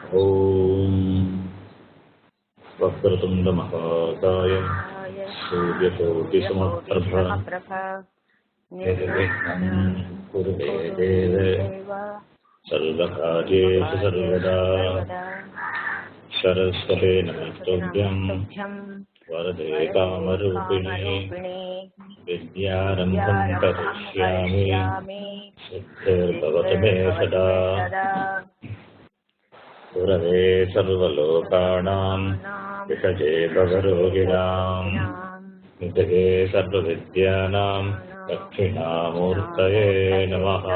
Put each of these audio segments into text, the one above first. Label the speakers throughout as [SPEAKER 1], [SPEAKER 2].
[SPEAKER 1] ॐ वक्रतुण्डमहाकाय सूर्यकोटिसमप्रभ निर्विघ्नं कुरु मे देव सर्वकार्येषु सर्वदा सरस्वते नमस्तुभ्यं वरदे कामरूपिणी विद्यारम्भं करिष्यामि सिद्धिर्भवतु मे सदा गुरवे सर्वलोकानां विषये भवरोगिणां निधये सर्वविद्यानां दक्षिणामूर्तये नमः।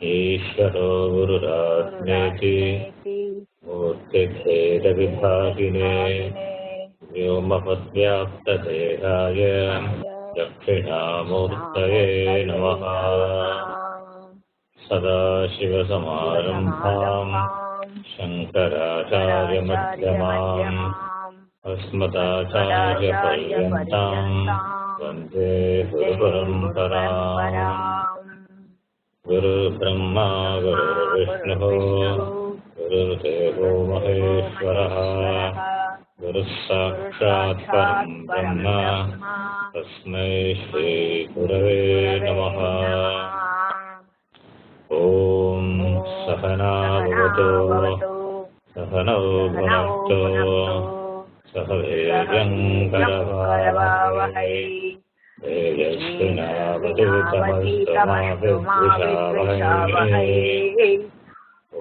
[SPEAKER 1] ईश्वरो गुरुरात्मेति मूर्तिभेदविभागिने व्योमवद्व्याप्तदेहाय दक्षिणामूर्तये नमः। सदाशिवसमारम्भां शङ्कराचार्यमध्यमाम् अस्मदाचार्यपर्यन्तां वन्दे गुरुपरम्पराम्। गुरुर्ब्रह्मा गुरुर्विष्णुः गुरुर्देवो महेश्वरः गुरुः साक्षात् परं ब्रह्म तस्मै श्रीगुरवे नमः। ॐ सहना भवतु सहनौ भुनक्तु सह वीर्यङ्करवावहै तेजस्विनावधूतमस्तु ॐ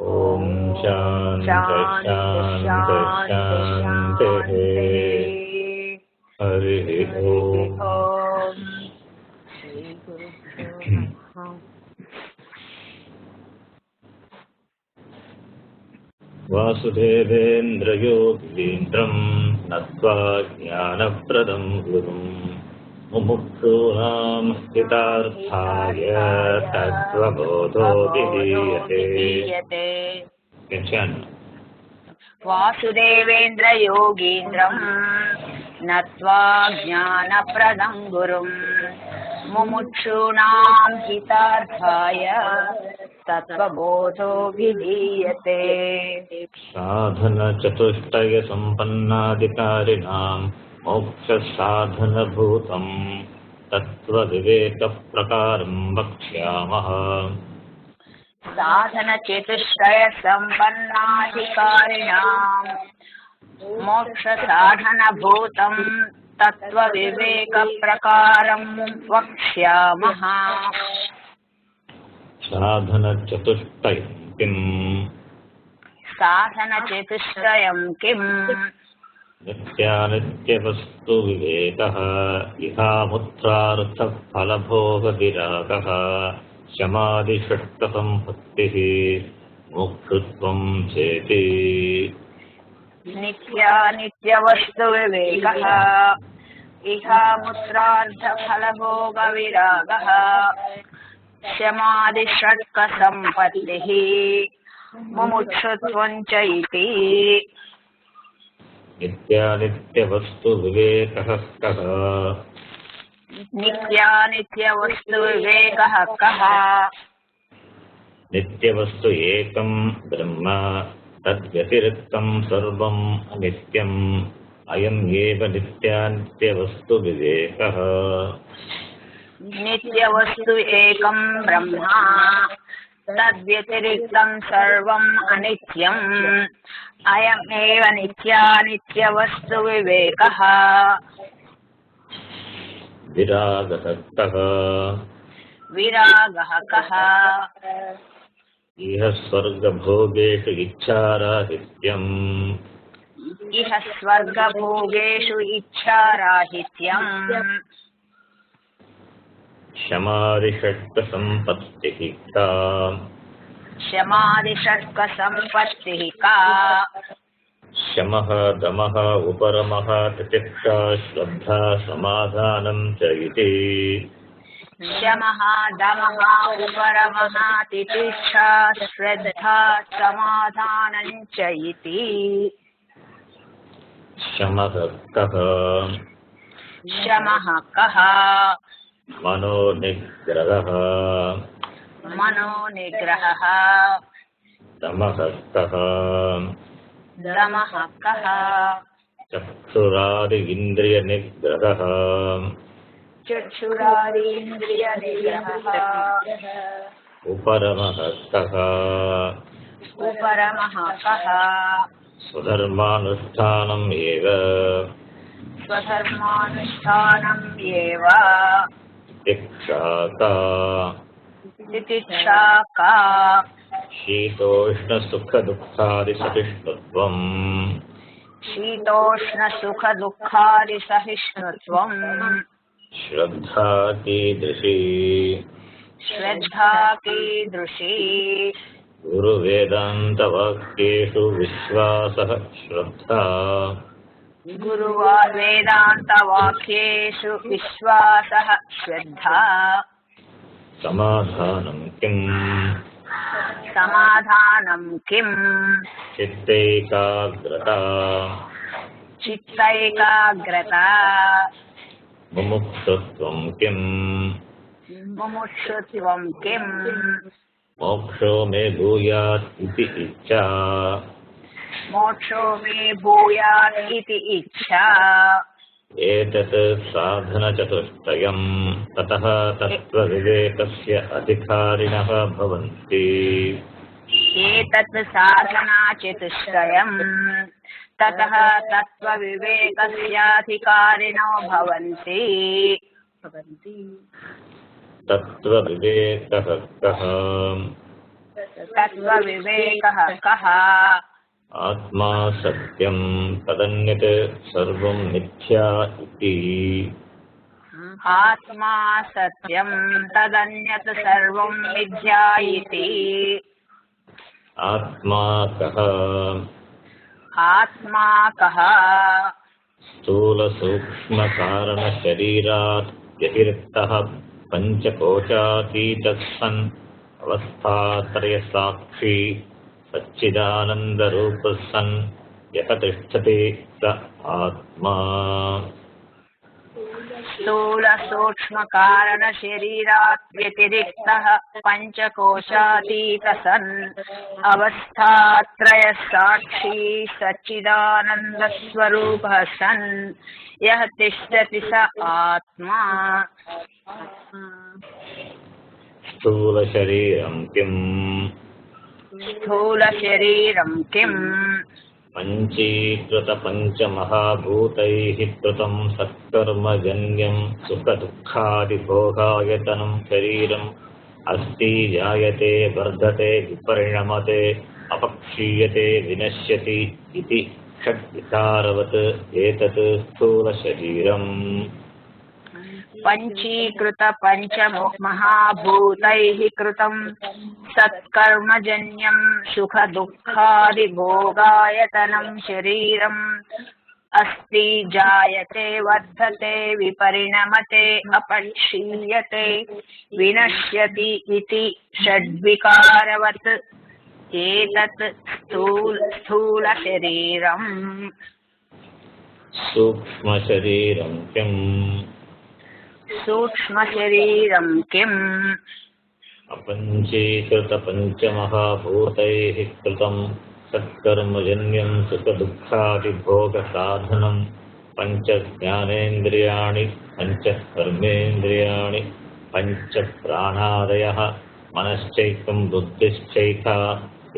[SPEAKER 1] शान्ति हरिः ॐ। वासुदेवेन्द्रयोगीन्द्रं नत्वा ज्ञानप्रदं गुरुं मुमुक्षूणां हितार्थाय तत्त्वबोधो विधीयते।
[SPEAKER 2] वासुदेवेन्द्रयोगीन्द्रं नत्वा ज्ञानप्रदं गुरुं मुमुक्षूणां हितार्थाय तत्त्वबोधो विधीयते।
[SPEAKER 1] साधनचतुष्टयसम्पन्नाधिकारिणां मोक्षसाधनभूतं तत्त्वविवेकप्रकारं वक्ष्यामः।
[SPEAKER 2] साधनचतुष्टयसम्पन्नाधिकारिणां मोक्षसाधनभूतं तत्त्वविवेकप्रकारं वक्ष्यामः।
[SPEAKER 1] साधनचतुष्टयं किम्?
[SPEAKER 2] साधनचतुष्टयं किम्?
[SPEAKER 1] नित्यानित्यवस्तुविवेकः इहामुत्रार्थफलभोगविरागः शमादिषट्कसम्पत्तिः मोक्षत्वं चेति।
[SPEAKER 2] नित्यानित्यवस्तुविवेकः इहामुत्रार्थफलभोगविरागः शमादिषट्कसम्पत्तिः मुमुक्षुत्वं च इति।
[SPEAKER 1] नित्यानित्यवस्तुविवेकः कः?
[SPEAKER 2] नित्यानित्यवस्तुविवेकः कः?
[SPEAKER 1] नित्यवस्तु एकं ब्रह्म तद्व्यतिरिक्तं सर्वम् अनित्यम् अयम् एव नित्यानित्यवस्तुविवेकः।
[SPEAKER 2] नित्यवस्तु एकं ब्रह्म तद्व्यतिरिक्तं सर्वम् अनित्यम् अयमेव नित्यानित्यवस्तुविवेकः।
[SPEAKER 1] विरागः कः?
[SPEAKER 2] विरागः कः?
[SPEAKER 1] इह स्वर्गभोगेषु इच्छाराहित्यम्।
[SPEAKER 2] इह स्वर्गभोगेषु इच्छाराहित्यम्।
[SPEAKER 1] शमादिषट्कसम्पत्तिः का?
[SPEAKER 2] शमादिषट्कसम्पत्तिः का?
[SPEAKER 1] शमः दमः उपरमः तितिक्षा श्रद्धा समाधानं च इति।
[SPEAKER 2] शमः दमः उपरमः तितिक्षा श्रद्धा समाधानं च इति।
[SPEAKER 1] शमः कः?
[SPEAKER 2] शमः कः?
[SPEAKER 1] मनोनिग्रहः।
[SPEAKER 2] मनोनिग्रहः।
[SPEAKER 1] दमः कः
[SPEAKER 2] दमः कः
[SPEAKER 1] चक्षुरादि इन्द्रियनिग्रहः
[SPEAKER 2] चक्षुरादीन्द्रियनिग्रहः
[SPEAKER 1] उपरमः कः
[SPEAKER 2] उपरमः कः
[SPEAKER 1] स्वधर्मानुष्ठानम् एव
[SPEAKER 2] स्वधर्मानुष्ठानम् एव
[SPEAKER 1] तितिक्षा का
[SPEAKER 2] तितिक्षा का
[SPEAKER 1] शीतोष्णसुखदुःखादिसहिष्णुत्वम्
[SPEAKER 2] शीतोष्णसुखदुःखादिसहिष्णुत्वम्
[SPEAKER 1] श्रद्धा कीदृशी
[SPEAKER 2] श्रद्धा कीदृशी
[SPEAKER 1] गुरुवेदान्तवाक्येषु विश्वासः श्रद्धा
[SPEAKER 2] गुरुवेदान्तवाक्येषु विश्वासः श्रद्धा
[SPEAKER 1] समाधानं किम्
[SPEAKER 2] समाधानं किम्
[SPEAKER 1] चित्तैकाग्रता
[SPEAKER 2] चित्तैकाग्रता
[SPEAKER 1] मुमुक्षुत्वं किम्
[SPEAKER 2] मुमुक्षुत्वं किम्
[SPEAKER 1] मोक्षो मे भूयात् इति इच्छा
[SPEAKER 2] मोक्षो मे भूयात् इति इच्छा
[SPEAKER 1] एतत् साधनचतुष्टयम् ततः तत्त्वविवेकस्य अधिकारिणः भवन्ति
[SPEAKER 2] एतत् साधनाचतुष्टयम् ततः तत्त्वविवेकस्याधिकारिणो भवन्ति
[SPEAKER 1] तत्त्वविवेकः कः
[SPEAKER 2] तत्त्वविवेकः कः
[SPEAKER 1] आत्मा सत्यं तदन्यत् सर्वं मिथ्या इति
[SPEAKER 2] आत्मा सत्यं तदन्यत् सर्वं मिथ्या इति
[SPEAKER 1] आत्मा कः
[SPEAKER 2] आत्मा कः
[SPEAKER 1] स्थूलसूक्ष्मकारणशरीरात् व्यतिरिक्तः पञ्चकोशातीतः सन् अवस्थात्रयसाक्षी सच्चिदानन्दरूपः सन् यः तिष्ठति स आत्मा
[SPEAKER 2] स्थूलसूक्ष्मकारणशरीरात् व्यतिरिक्तः पञ्चकोशातीतः सन् अवस्थात्रयसाक्षी सच्चिदानन्दस्वरूपः सन् यः तिष्ठति स आत्मा
[SPEAKER 1] स्थूलशरीरं किम्
[SPEAKER 2] स्थूलशरीरं किम्
[SPEAKER 1] पञ्चीकृतपञ्चमहाभूतैः कृतं सत्कर्मजन्यं सुखदुःखादिभोगायतनं शरीरम् अस्ति जायते वर्धते विपरिणमते अपक्षीयते विनश्यति इति षड्विकारवत् एतत् स्थूलशरीरम्
[SPEAKER 2] पञ्चीकृत पञ्चमहाभूतैः कृतं सत्कर्मजन्यं सुखदुःखादिभोगायतनं शरीरम् अस्ति जायते वर्धते विपरिणमते अपक्षीयते विनश्यति इति षड्विकारवत् एतत् स्थूलशरीरम्
[SPEAKER 1] सूक्ष्मशरीरं किम्
[SPEAKER 2] सूक्ष्मशरीरं किम्
[SPEAKER 1] अपञ्चीकृतपञ्चमहाभूतैः कृतं सत्कर्मजन्यं सुखदुःखादिभोगसाधनं पञ्चज्ञानेन्द्रियाणि पञ्चकर्मेन्द्रियाणि पञ्चप्राणादयः मनश्चैकं बुद्धिश्चैका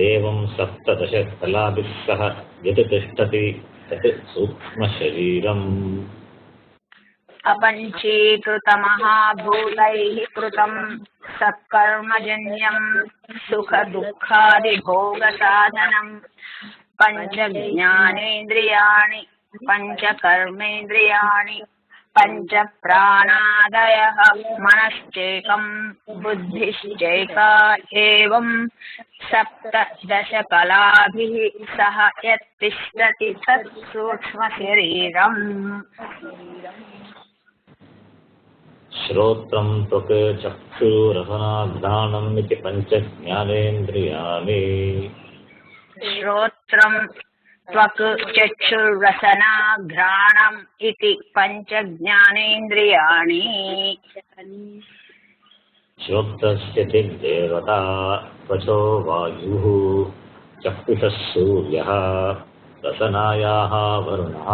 [SPEAKER 1] एवं सप्तदशकलाभिः यत् तिष्ठति तत् सूक्ष्मशरीरम्
[SPEAKER 2] अपञ्चीकृतमहाभूतैः कृतं सत्कर्मजन्यं सुखदुःखादिभोगसाधनं पञ्चज्ञानेन्द्रियाणि पञ्चकर्मेन्द्रियाणि पञ्चप्राणादयः मनश्चैकं बुद्धिश्चैका एवं सप्तदशकलाभिः सह यत्तिष्ठति तत् सूक्ष्मशरीरम्
[SPEAKER 1] श्रोत्रं त्वक् चक्षुरसनाघ्राणम् इति पञ्चज्ञानेन्द्रियाणि
[SPEAKER 2] श्रोत्रं त्वक् चक्षुर्रसना घ्राणम् इति पञ्चज्ञानेन्द्रियाणि
[SPEAKER 1] श्रोत्रस्य दिग्देवता त्वचो वायुः चक्षुषः सूर्यः रसनायाः वरुणः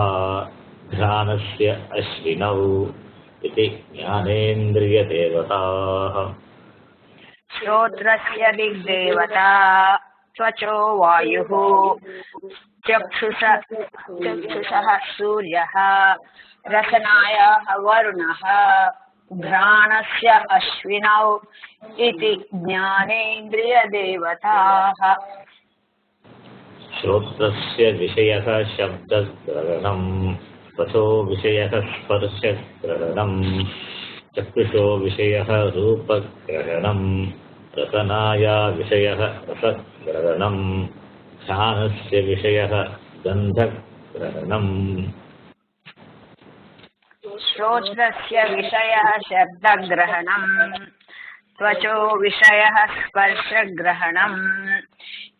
[SPEAKER 1] घ्राणस्य अश्विनौ इति ज्ञानेन्द्रियदेवताः
[SPEAKER 2] श्रोत्रस्य दिग्देवता त्वचो वायुः चक्षुषः सूर्यः रसनायाः वरुणः घ्राणस्य अश्विनौ इति ज्ञानेन्द्रियदेवताः
[SPEAKER 1] श्रोत्रस्य विषयः शब्दग्रहणं त्वचो विषयः स्पर्शग्रहणं चक्षुषो विषयः रूपग्रहणं रसनाया विषयः रसग्रहणं घ्राणस्य विषयः गन्धग्रहणम्
[SPEAKER 2] श्रोत्रस्य विषयः शब्दग्रहणं त्वचो विषयः स्पर्शग्रहणं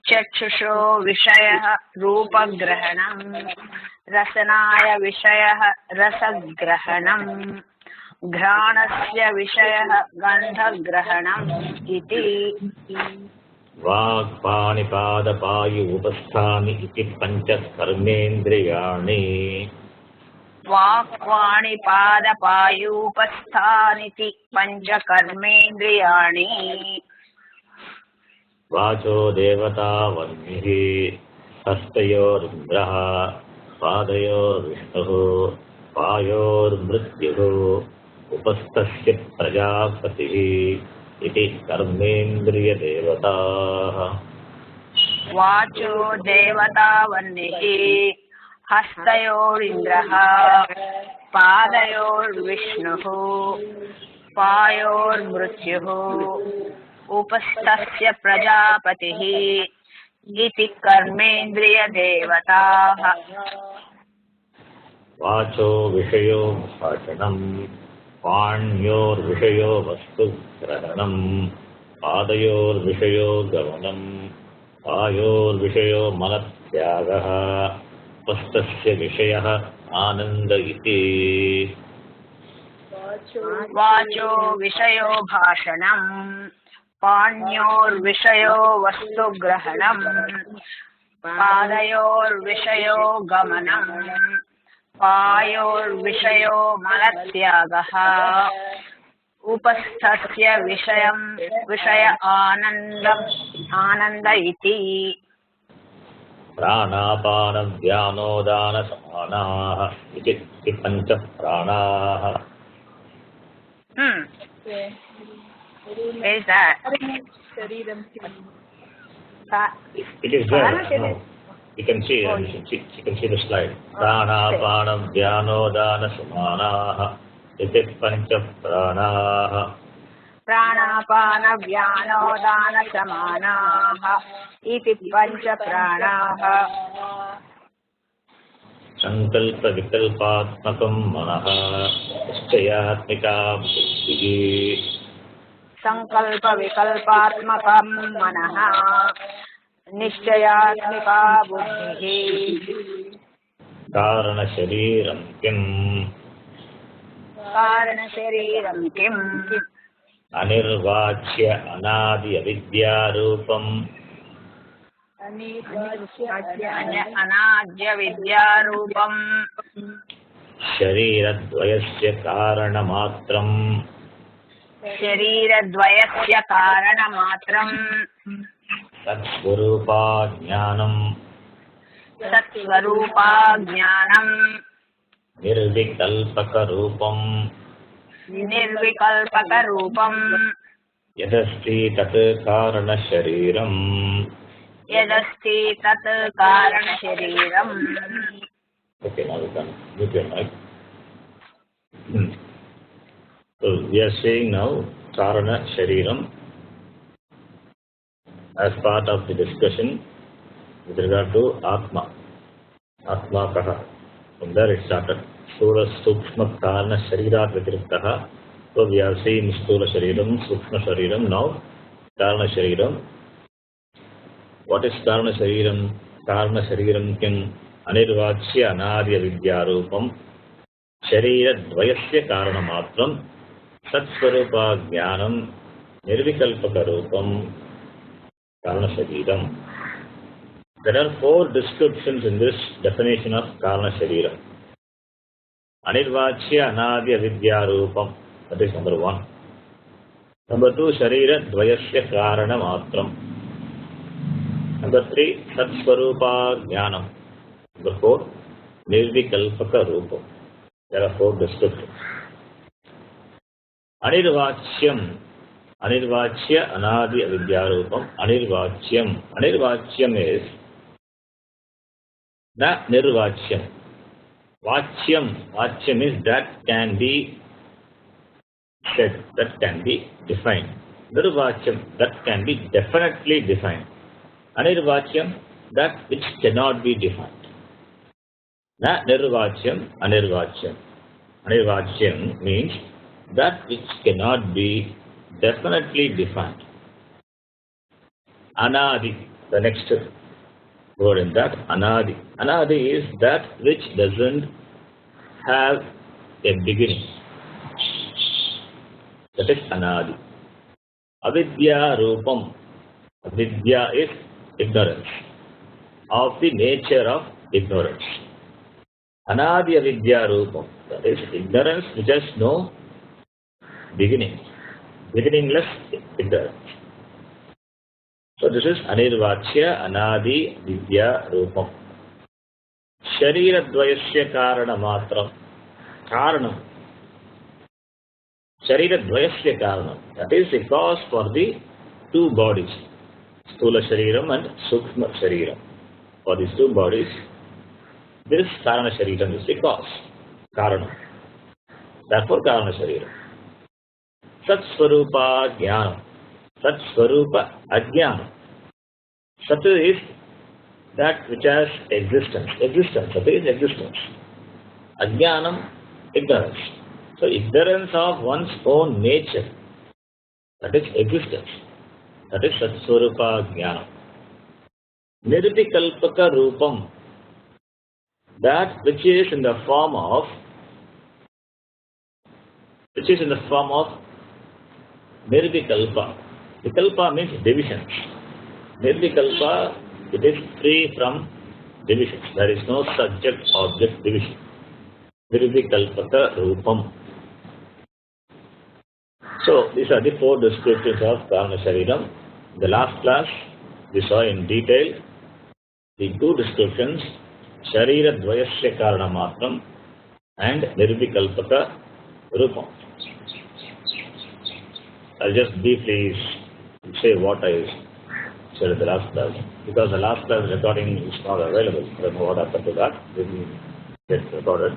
[SPEAKER 2] चक्षुषो विषयः रूपग्रहणं रसनाय विषयः रसग्रहणं घ्राणस्य विषयः गन्धग्रहणम् इति
[SPEAKER 1] वाक्पाणिपादपायुपस्थानि इति पञ्चकर्मेन्द्रियाणि
[SPEAKER 2] वाक्पाणिपादपायूपस्थानिति पञ्चकर्मेन्द्रियाणि
[SPEAKER 1] वाचो देवता वह्निः हस्तयोरिन्द्रः पादयोर्विष्णुः पायोर्मृत्युः उपस्थस्य प्रजापतिः इति कर्मेन्द्रियदेवताः
[SPEAKER 2] वाचो देवता वह्निः हस्तयोरिन्द्रः पादयोर्विष्णुः पायोर्मृत्युः उपस्थस्य प्रजापतिः इति कर्मेन्द्रियदेवताः
[SPEAKER 1] वाचो विषयो भाषणम् पाण्योर्विषयो वस्तुग्रहणम् पादयोर्विषयो गमनम् पायोर्विषयो मलत्यागः उपस्थस्य विषयः आनन्द इति
[SPEAKER 2] वाचो विषयो भाषणम् पाण्योर्विषयो वस्तुग्रहणम् पादयोर्विषयो गमनम् पायोर्विषयो मलत्यागः उपस्थस्य विषय आनन्द इति
[SPEAKER 1] प्राणापानव्यानोदानसमानाः इति पञ्चप्राणाः
[SPEAKER 2] Is that?
[SPEAKER 1] It is there. No. You can see, you can see the slide. प्राणापानव्यानोदानसमानाः इति पञ्चप्राणाः
[SPEAKER 2] प्राणापानव्यानोदानसमानाः इति पञ्चप्राणाः
[SPEAKER 1] सङ्कल्पविकल्पात्मकं मनः निश्चयात्मिका बुद्धिः
[SPEAKER 2] सङ्कल्पविकल्पात्मकं मनः निश्चयात्मिका बुद्धिः
[SPEAKER 1] कारणशरीरं किम्
[SPEAKER 2] कारणशरीरं किम्
[SPEAKER 1] अनिर्वाच्य अनादि अविद्यारूपम्
[SPEAKER 2] अनाद्य विद्यारूपम्
[SPEAKER 1] शरीरद्वयस्य कारणमात्रम्
[SPEAKER 2] शरीरद्वयस्य कारणमात्रम्
[SPEAKER 1] तत्स्वरूपाज्ञानम्
[SPEAKER 2] सत्स्वरूपाज्ञानम्
[SPEAKER 1] निर्विकल्पकरूपम्
[SPEAKER 2] निर्विकल्पकरूपम्
[SPEAKER 1] यदस्ति तत् कारणशरीरम्
[SPEAKER 2] यदस्ति तत् कारणशरीरम्
[SPEAKER 1] Okay, now we can mute your mic. So we are saying now Karana Shariram as part of the discussion with regard to Atma. Atma Kaha. From there it started. Sthula Sukshma Karana Sharirat Vitiriktaha. So we are seeing Sthula Shariram, Sukshma Shariram, now Karana Shariram. What is Karana Shariram? Karana Shariram Kim Anirvachya Anadya Vidyarupam Sharidvayasya Karanamatram Satsvarupa Jnanam Nirvikalpakarupam Karana Shariram. There are four descriptions in this definition of Karana Sharira. Anirvachya Anadi Avidya Rupam. That is number one. Number two, Sharira Dvayasya Karana Matram. Number three, Satsvarupa Jnanam. Number four, Nirvikalpaka Rupam. There are four descriptions. Anirvachyam. Anirvachya Anadi Avidya Rupam. Anirvachyam. Anirvachyam is Na Nirvachyam. Vachyam is that can be said, that can be defined. Nirvachyam, that can be definitely defined. Anirvachyam, that which cannot be defined. Na Nirvachyam, Anirvachyam. Anirvachyam means that which cannot be definitely defined. Anadi, the next word in that, Anadi. Anadi is that which doesn't have a beginning. That is Anadi. Avidya Rupam. Avidya is ignorance, of the nature of ignorance. Anadi Avidya Rupam. That is ignorance which has no beginning. Beginningless ignorance. So this is Anirvachya Anadi Vidya Rupam. Sharira Dvayasya Karana Matram. Karanam. Sharira Dvayasya Karanam. That is the cause for the two bodies, Sthula Shariram and Sukshma Shariram. For these two bodies, this Karana Shariram is the cause. Karanam. Therefore Karana Shariram. Satsvarupa Jnanam. Satsvarupa Ajnanam. Sat is that which has existence. Existence. Sat is existence. Ajnanam, ignorance. So ignorance of one's own nature. That is existence. That is Satsvarupa Jnanam. Nirvikalpaka Rupam. That which is in the form of Nirvikalpa. Vikalpa means divisions. Nirvikalpa, it is free from divisions. There is no subject-object division. Nirvikalpaka Rupam. So, these are the four descriptions of Karana Shariram. In the last class, we saw in detail the two descriptions, Sharira Dvayasya Karana Matram and Nirvikalpaka Rupam. I'll just briefly say what I said in the last class, because the last class recording is not available. I don't know what happened to that. It didn't get recorded.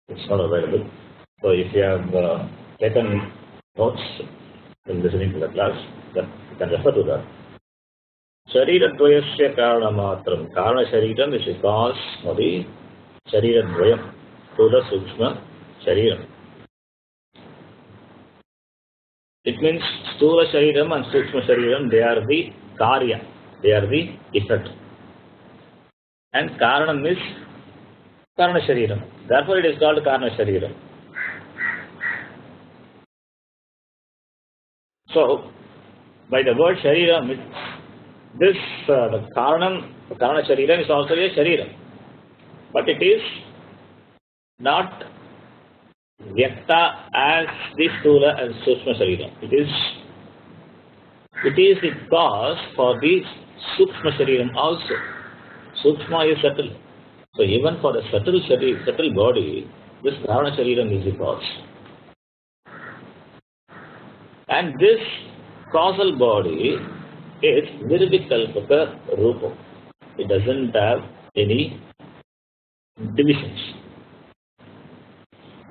[SPEAKER 1] It's not available. So if you have taken notes in listening to the class, then you can refer to that. Sharira Dvayasya Karana Matram. Karana Shariram is a cause for the Sharira Dvayam, Sthula Sukshma Shariram. It means Sthula Shariram and Sukshma Shariram, they are the Karya, they are the effect. And Karanam is Karana Shariram. Therefore it is called Karana Shariram. So, by the word Shariram, this the Karana Shariram is also a Shariram. But it is not Vyakta as the Sthula and Sukshma Shariram. It is the cause for the Sukshma Shariram also. Sukshma is subtle. So even for the subtle body, this Karana Shariram is the cause. And this causal body is Nirvikalpaka Rupam. It doesn't have any divisions.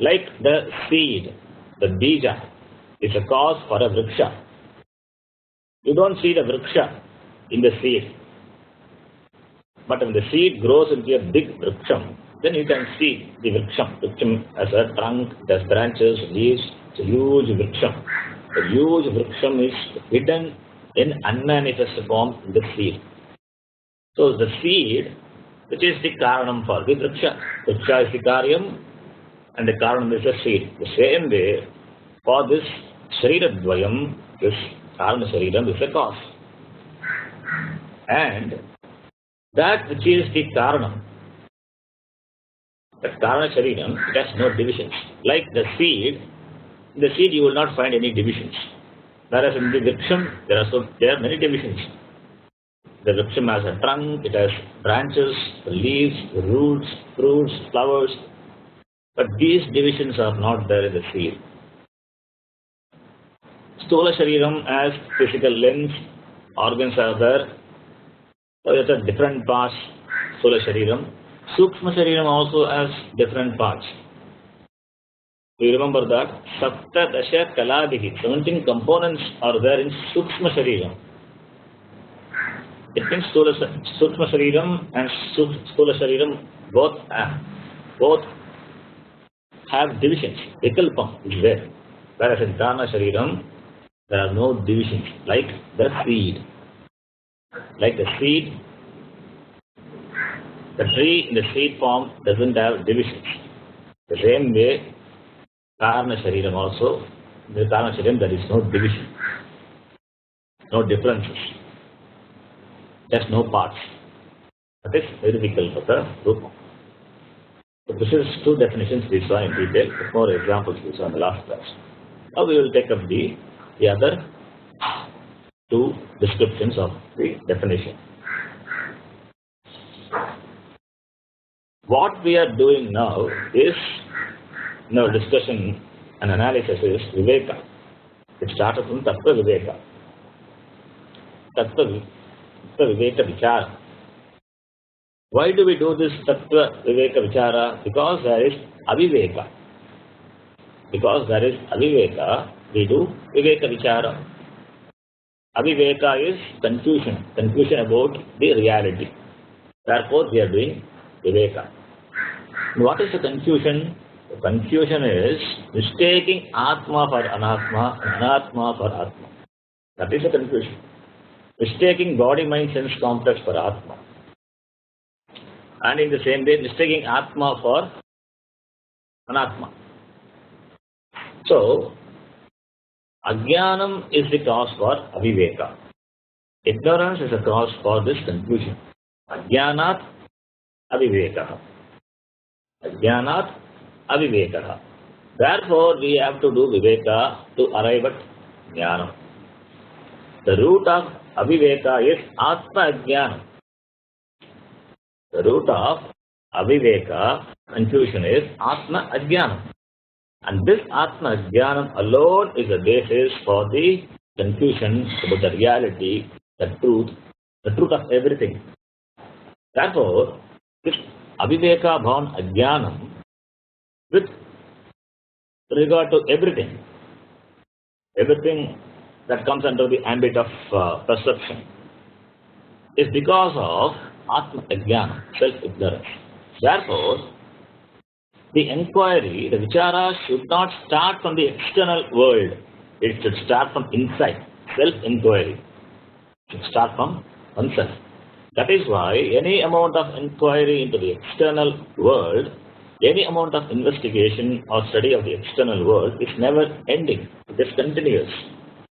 [SPEAKER 1] Like the seed, the bija, is a cause for a vriksha. You don't see the vriksha in the seed. But when the seed grows into a big vriksham, then you can see the vriksham. Vriksham as a trunk, it has branches, leaves, it's a huge vriksham. The huge vriksham is hidden in unmanifest form in the seed. So the seed, which is the karanam for the vriksha. Vriksha is the karyam, and the karanam is the seed. The same way, for this Sharira Dvayam, this Karana Shariram is a cause. And That which is the Karanam. The Karana Shariram, it has no divisions. Like the seed, in the seed you will not find any divisions. Whereas in the Vriksham, there are many divisions. The Vriksham has a trunk, it has branches, leaves, roots, fruits, flowers. But these divisions are not there in the seed. Sthola Shariram has physical limbs, organs are there. So it's a different parts, Sthola Shariram. Sukshma Shariram also has different parts. Do you remember that? Sapta Dasha Kaladihi, 17 components are there in Sukshma Shariram. It means Sukshma Shariram and Sthola Shariram both have divisions. Vikalpam is there. Whereas in Karana Shariram, there are no divisions, like the seed. Like the seed, the tree in the seed form doesn't have divisions. The same way, Karana Shariram also, in the Karana Shariram there is no division, no differences, just no parts. That is very difficult for the group. So this is two definitions we saw in detail, more examples we saw in the last class. Now we will take up the other two descriptions of the definition. What we are doing now is, in our discussion and analysis, is Viveka. It started from Tattvabodha. Tattvabodha Vichara. Why do we do this Tattvabodha Vichara? Because there is Aviveka. Because there is Aviveka, we do Viveka Vichara. Aviveka is confusion about the reality. Therefore, we are doing Viveka. What is the confusion? The confusion is mistaking Atma for Anatma and Anatma for Atma. That is the confusion. Mistaking body, mind, sense complex for Atma. And in the same way, mistaking Atma for Anatma. So, Ajnanam is the cause for Aviveka. Ignorance is the cause for this confusion. Ajnanat Aviveka. Ajnanat Aviveka. Therefore, we have to do Viveka to arrive at Jnanam. The root of Aviveka is Atma Ajnanam. The root of Aviveka, confusion, is Atma Ajnanam. And this Atma Jnanam alone is the basis for the confusion about the reality, the truth of everything. Therefore, this Aviveka Bhavan Ajnanam, with regard to everything that comes under the ambit of perception, is because of Atma Ajnanam, self-ignorance. Therefore, the inquiry, the vichara should not start from the external world. It should start from inside, self-inquiry. It should start from oneself. That is why any amount of inquiry into the external world, any amount of investigation or study of the external world is never ending. It is continuous.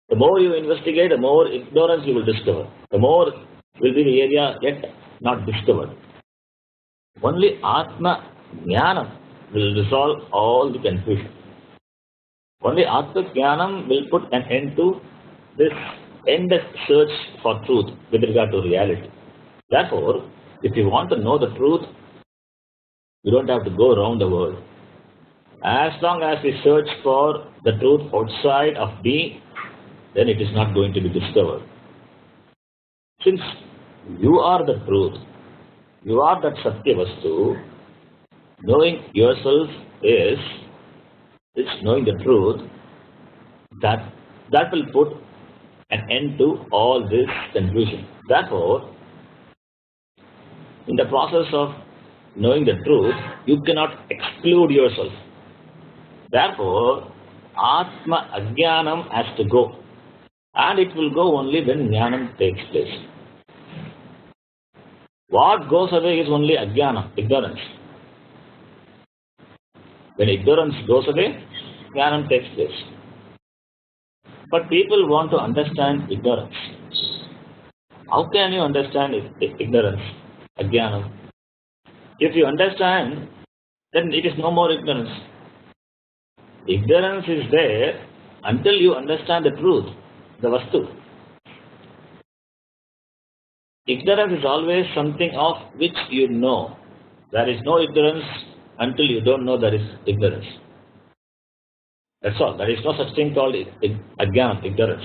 [SPEAKER 1] The more you investigate, the more ignorance you will discover. The more will be the area yet not discovered. Only Atma Jnanam will resolve all the confusion. Only Atma Jnanam will put an end to this endless search for truth with regard to reality. Therefore, if you want to know the truth, you don't have to go around the world. As long as we search for the truth outside of me, then it is not going to be discovered. Since you are the truth, you are that Satya Vastu, knowing yourself is knowing the truth, that will put an end to all this confusion. Therefore, in the process of knowing the truth, you cannot exclude yourself. Therefore, Atma Ajnanam has to go. And it will go only when Jnanam takes place. What goes away is only Ajnanam, ignorance. When ignorance goes away, Jnanam takes place. But people want to understand ignorance. How can you understand ignorance? Ajnanam. If you understand, then it is no more ignorance. Ignorance is there until you understand the truth, the vastu. Ignorance is always something of which you know. There is no ignorance until you don't know there is ignorance. That's all. There is no such thing called ajnanam, ignorance.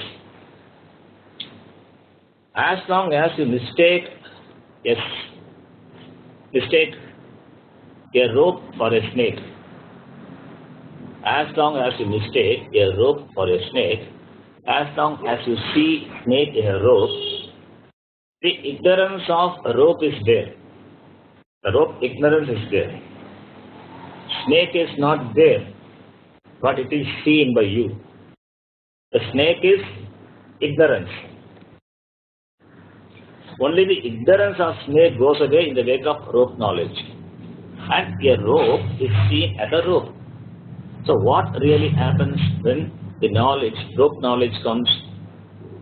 [SPEAKER 1] As long as you mistake a rope for a snake, as long as you mistake a rope for a snake, as long as you see snake in a rope, the ignorance of a rope is there. The rope ignorance is there. Snake is not there, but it is seen by you. The snake is ignorance. Only the ignorance of snake goes away in the wake of rope knowledge. And a rope is seen as a rope. So what really happens when the knowledge, rope knowledge comes?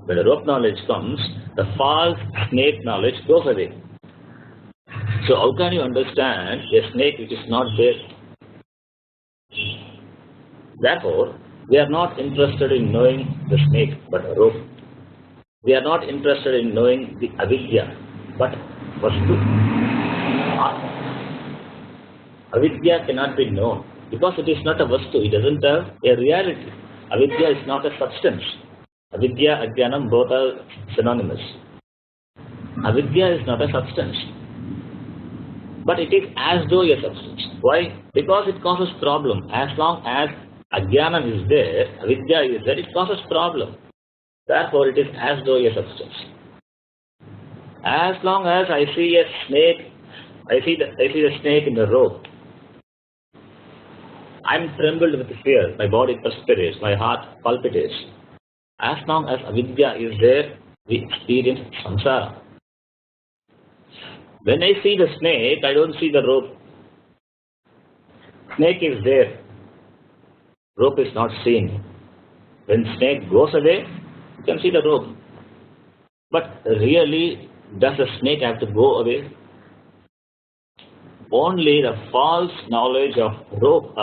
[SPEAKER 1] When the rope knowledge comes, the false snake knowledge goes away. So how can you understand a snake which is not there? Therefore, we are not interested in knowing the snake, but a rope. We are not interested in knowing the avidya, but vastu. Avidya cannot be known because it is not a vastu. It doesn't have a reality. Avidya is not a substance. Avidya, ajnanam, both are synonymous. Avidya is not a substance. But it is as though a substance. Why? Because it causes problem. As long as ajnanam is there, avidya is there, it causes problem. Therefore, it is as though a substance. As long as I see a snake, I see the snake in the rope, I am trembled with fear, my body perspirates, my heart palpitates. As long as avidya is there, we experience samsara. When I see the snake, I don't see the rope. Snake is there, rope is not seen. When snake goes away, you can see the rope. But really, does the snake have to go away? Only the false knowledge of rope,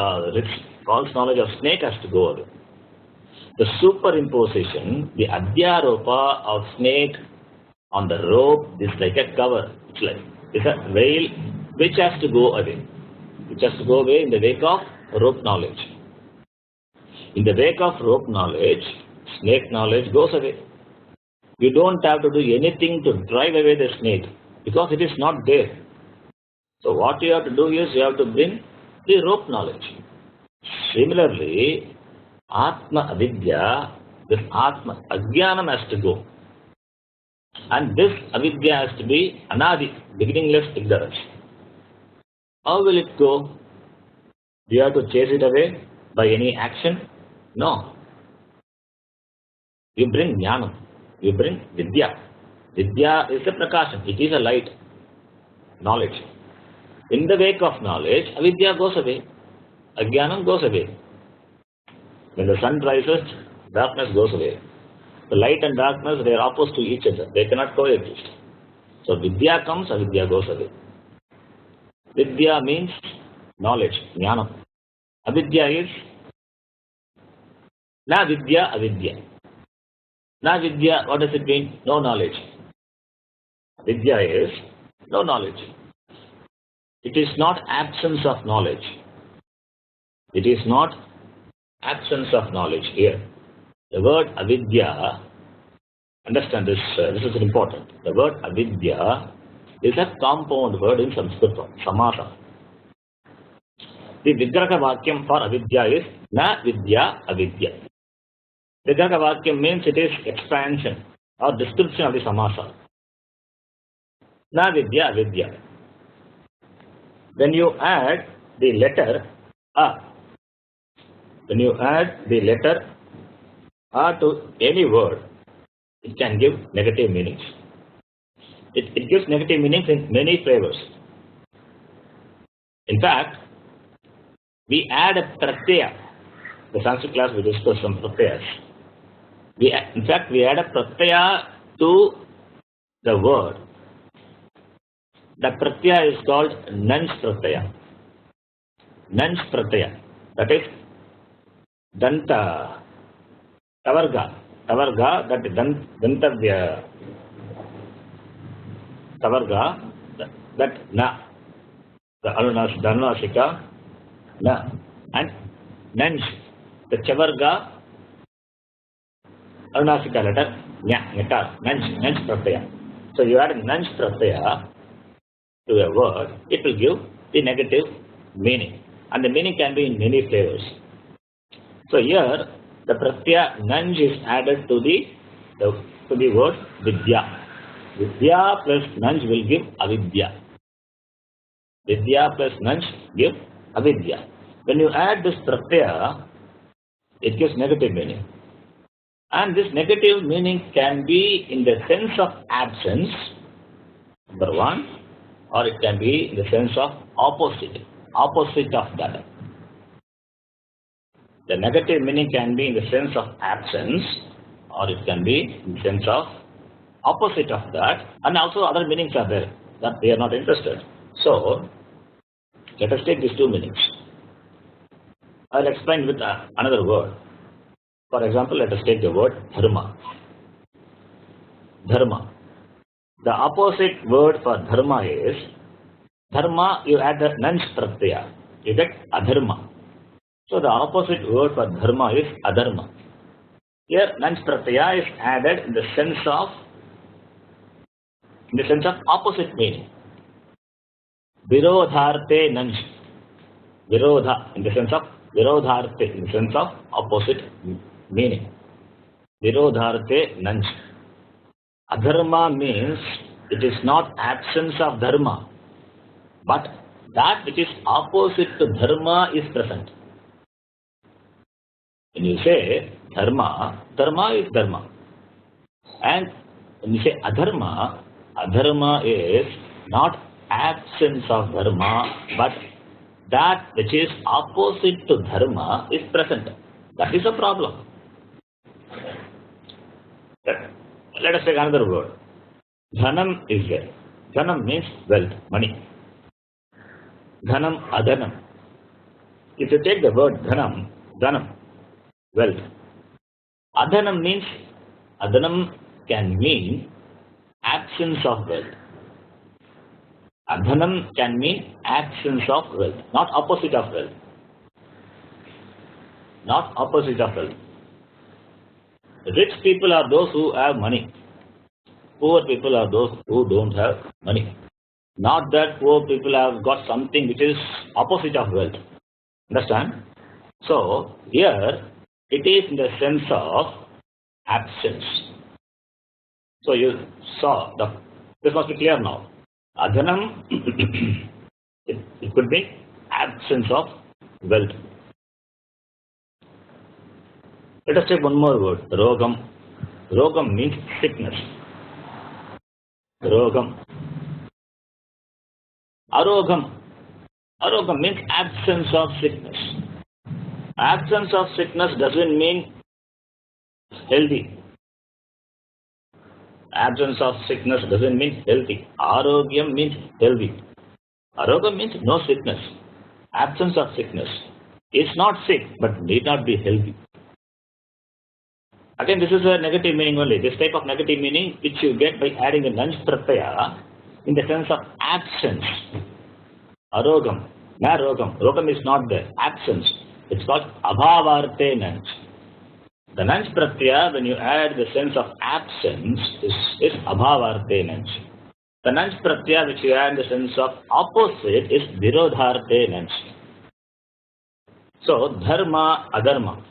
[SPEAKER 1] false knowledge of snake has to go away. The superimposition, the adhyaropa of snake on the rope is like a cover. It's a veil which has to go away. Which has to go away in the wake of rope knowledge. In the wake of rope knowledge, snake knowledge goes away. You don't have to do anything to drive away the snake because it is not there. So what you have to do is you have to bring the rope knowledge. Similarly, Atma Avidya, this Atma Ajnanam has to go. And this Avidya has to be Anadi, beginningless ignorance. How will it go? Do you have to chase it away by any action? No. You bring Jnanam. You bring Vidya. Vidya is a prakasam. It is a light. Knowledge. In the wake of knowledge, avidya goes away. Ajnanam goes away. When the sun rises, darkness goes away. The light and darkness, they are opposed to each other. They cannot coexist. So vidya comes, avidya goes away. Vidya means knowledge, jnanam. Avidya is na vidya, avidya. Na vidya, what does it mean? No knowledge. Vidya is no knowledge. It is not absence of knowledge. It is not absence of knowledge here. The word avidya, understand this, this is important. The word avidya is a compound word in Sanskrit, samasa. The vigraha vakyam for avidya is na vidya avidya. Vigraha vakyam means it is expansion or description of the samasa. Na vidya avidya. When you add the letter a, when you add the letter a to any word, it can give negative meanings. It gives negative meanings in many flavors. In fact, we add a pratyaya. The Sanskrit class we discussed some pratyayas. In fact, we add a pratyaya to the word. That pratyaya is called nanch pratyaya. Nanch pratyaya. That is danta, tavarga. Tavarga, that dantavya. Tavarga, that na. The anunasika, na. And nanch, the chavarga, anunasika letter, nya, nyakar, nanch pratyaya. So you add nanch pratyaya to a word, it will give the negative meaning. And the meaning can be in many flavors. So here, the pratyaya nanj is added to the word vidya. Vidya plus nanj will give avidya. Vidya plus nanj give avidya. When you add this pratyaya, it gives negative meaning. And this negative meaning can be in the sense of absence, number one, or it can be in the sense of opposite of that. The negative meaning can be in the sense of absence, or it can be in the sense of opposite of that, and also other meanings are there that we are not interested. So, let us take these two meanings. I'll explain with another word. For example, let us take the word dharma. Dharma. The opposite word for dharma is dharma, you add the nanch pratyaya, you get adharma. So the opposite word for dharma is adharma. Here nanch pratyaya is added in the sense of opposite meaning. Virodharte nanch. Virodha in the sense of virodharte, in the sense of opposite meaning. Virodharte nanch. Adharma means it is not absence of dharma, but that which is opposite to dharma is present. When you say dharma, dharma is dharma. And when you say adharma, adharma is not absence of dharma, but that which is opposite to dharma is present. That is a problem. Let us take another word. Dhanam is there. Dhanam means wealth, money. Dhanam, adhanam. If you take the word dhanam, wealth. Adhanam can mean absence of wealth. Adhanam can mean absence of wealth, not opposite of wealth. Not opposite of wealth. Rich people are those who have money. Poor people are those who don't have money. Not that poor people have got something which is opposite of wealth. Understand? So, here it is in the sense of absence. So, you saw, this must be clear now. Adhanam, it could be absence of wealth. Let us take one more word, rogam. Rogam means sickness. Rogam. Arogam. Arogam means absence of sickness. Absence of sickness doesn't mean healthy. Absence of sickness doesn't mean healthy. Arogyam means healthy. Arogam means no sickness. Absence of sickness. It's not sick, but need not be healthy. Again, this is a negative meaning only. This type of negative meaning which you get by adding a nanch pratyaya in the sense of absence. Arogam. Na rogam. Rogam is not there. Absence. It's called abhavarte nanch. The nanch pratyaya, when you add the sense of absence, is abhavarte nanch. The nanch pratyaya which you add in the sense of opposite is virodharte nanch. So, dharma, adharma.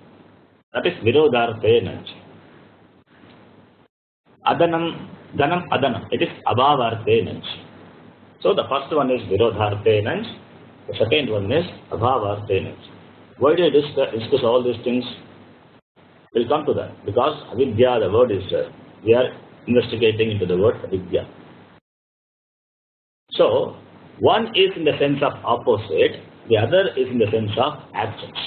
[SPEAKER 1] That is virodharte nanch. Adhanam, dhanam, adhanam. It is abhavarte nanch. So the first one is virodharte nanch. The second one is abhavarte nanch. Why do I discuss all these things? We'll come to that. Because avidya, the word is there. We are investigating into the word avidya. So, one is in the sense of opposite, the other is in the sense of absence.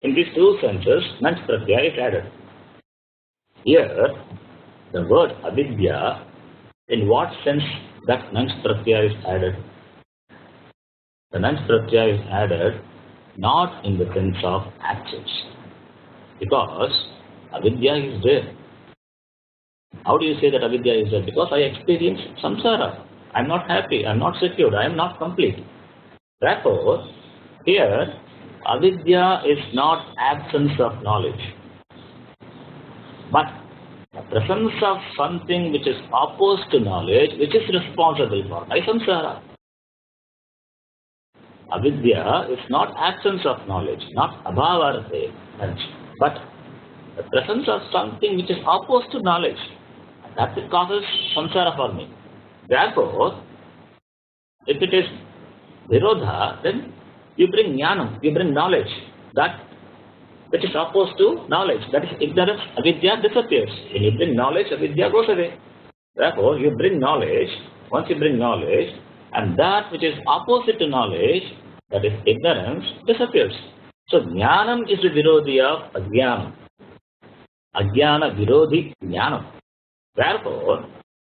[SPEAKER 1] In these two senses, nanch pratyaya is added. Here, the word avidya, in what sense that nunch pratyaya is added? The nunch pratyaya is added not in the sense of actions, because avidya is there. How do you say that avidya is there? Because I experience samsara. I am not happy, I am not secured, I am not complete. Therefore, here avidya is not absence of knowledge, but the presence of something which is opposed to knowledge, which is responsible for my samsara. Avidya is not absence of knowledge, not abhavarate, but the presence of something which is opposed to knowledge. That causes samsara for me. Therefore, if it is virodha, then you bring jnanam, you bring knowledge, that which is opposed to knowledge, that is ignorance, avidya disappears. When you bring knowledge, avidya goes away. Therefore, you bring knowledge, once you bring knowledge, and that which is opposite to knowledge, that is ignorance, disappears. So, jnanam is the virodhi of ajnanam. Ajnana virodhi jnanam. Therefore,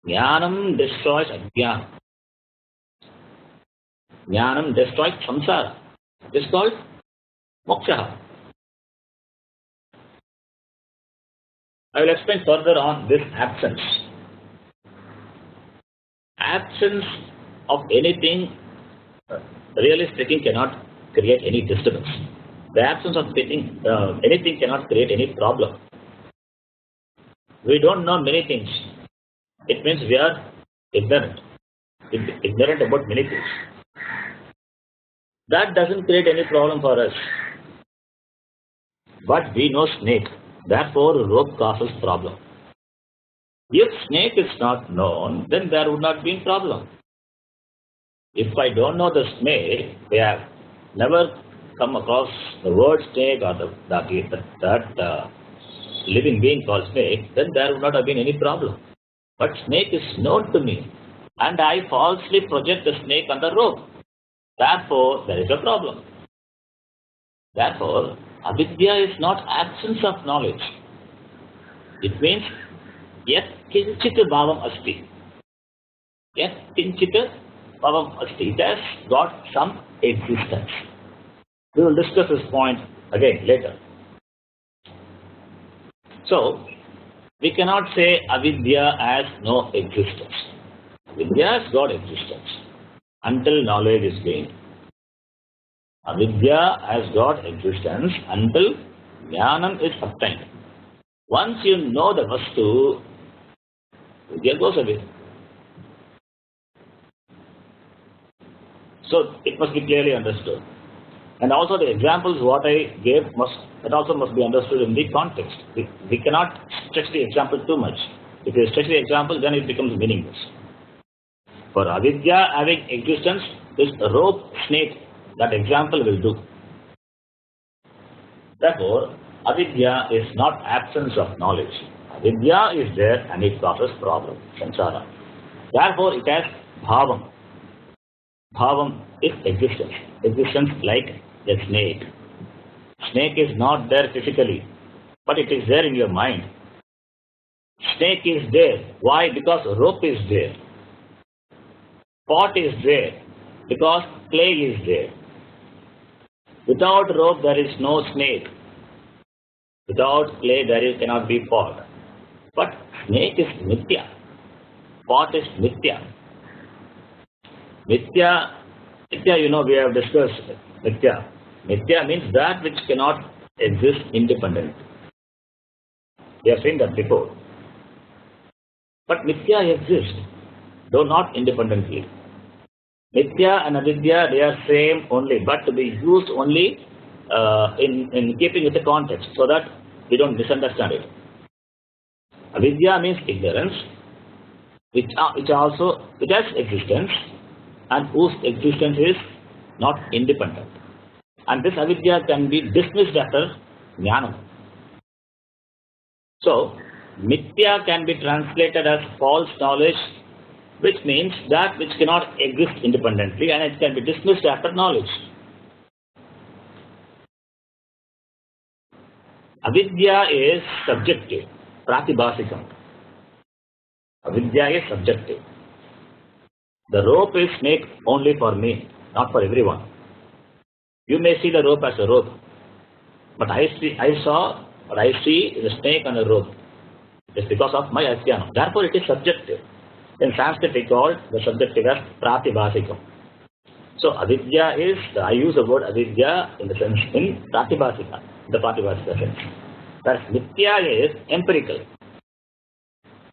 [SPEAKER 1] jnanam destroys ajnana. Jnanam destroys samsara. It is called moksha. I will explain further on this absence. Absence of anything, really speaking, cannot create any disturbance. The absence of anything cannot create any problem. We don't know many things. It means we are ignorant. Ignorant about many things. That doesn't create any problem for us. But we know snake. Therefore, rope causes problem. If snake is not known, then there would not be a problem. If I don't know the snake, they have never come across the word snake or that living being called snake, then there would not have been any problem. But snake is known to me, and I falsely project the snake on the rope. Therefore, there is a problem. Therefore, avidya is not absence of knowledge. It means yet kinchit bhavam asti. Yet kinchit bhavam asti. It has got some existence. We will discuss this point again later. So, we cannot say avidya has no existence. Avidya has got existence until knowledge is gained. Avidya has got existence until jnanam is obtained. Once you know the vastu, avidya goes away. So it must be clearly understood. And also the examples what I gave must be understood in the context. We cannot stretch the example too much. If you stretch the example, then it becomes meaningless. For avidya having existence, this rope, snake, that example will do. Therefore, avidya is not absence of knowledge. Avidya is there and it causes problem, samsara. Therefore, it has bhavam. Bhavam is existence. Existence like a snake. Snake is not there physically, but it is there in your mind. Snake is there. Why? Because rope is there. Pot is there. Because clay is there. Without rope, there is no snake. Without clay, cannot be pot. But snake is mithya. Pot is mithya. Mithya, we have discussed mithya. Mithya means that which cannot exist independently. We have seen that before. But mithya exists, though not independently. Mithya and avidya, they are same only, but to be used only in keeping with the context, so that we don't misunderstand it. Avidya means ignorance, which has existence, and whose existence is not independent. And this avidya can be dismissed after jnana. So, mithya can be translated as false knowledge, which means that which cannot exist independently, and it can be dismissed after knowledge. Avidya is subjective, pratibhasikam. Avidya is subjective. The rope is snake only for me, not for everyone. You may see the rope as a rope, but I see the snake on a rope. It's because of my ajnana. Therefore, it is subjective. In Sanskrit, we call the subjective as pratibhasikam. So, avidya is, I use the word avidya in the sense in pratibhasika, the pratibhasika sense. Whereas mithya is empirical.